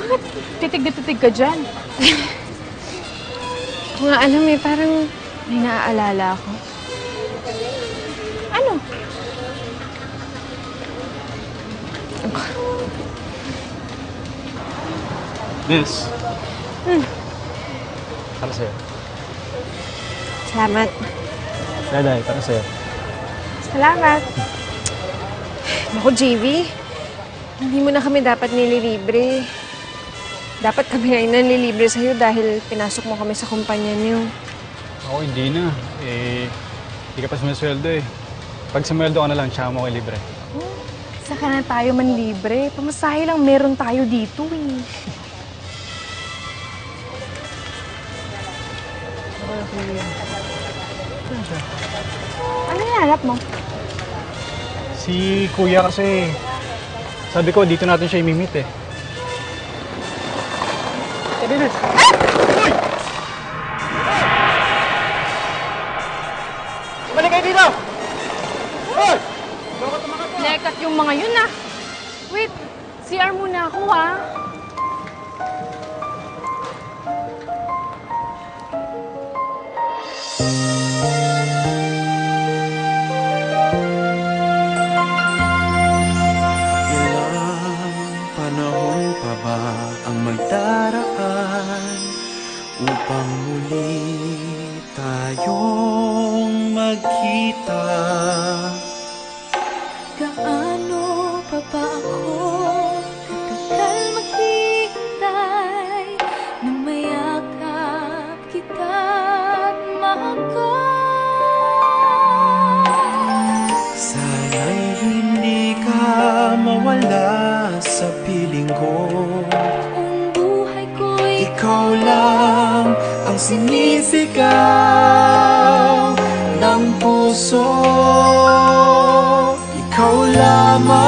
Bakit titig na titig ka dyan? Kung nga alam eh, parang may naaalala ako. Ano? Miss. Para sa'yo. Salamat. Daday, para sa'yo. Salamat. Naku, JV. Hindi mo na kami dapat nililibre. Dapat kami ngayon nililibre sa'yo dahil pinasok mo kami sa kumpanya niyo. Ako hindi na. Hindi ka pa sumasweldo eh. Pag sumweldo ka na lang, tsaka mo ako libre. Saka na tayo manlibre. Pamasahe lang meron tayo dito eh. Ano hinanap mo? Si Kuya kasi, sabi ko dito natin siya imimit eh. Sabi na. Uy! Balik kayo dito! Hoy! Lekat yung mga yun ah. Wait, CR muna ako ah. Ilang panahon pa ba ang magdaraan upang muli tayong magkita? Gaano pa ba ako katagal maghihintay na mayakap kita't mahagkan? Sana'y hindi ka mawala sa piling ko. Ang buhay ko'y Ikaw lang ang sinisigaw ng puso. Ikaw lamang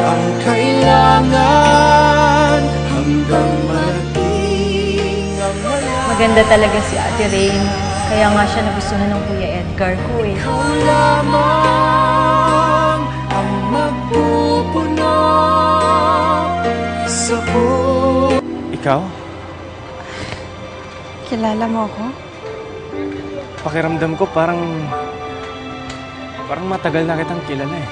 ang kailangan hanggang marating ang wala. Maganda talaga si Ate Rain. Kaya nga siya nagustuhan ng Kuya Edgar ko eh. Ikaw lamang ang magpupuno sa puso. Ikaw? Kilala mo ako? Pakiramdam ko parang matagal na kitang kilala eh.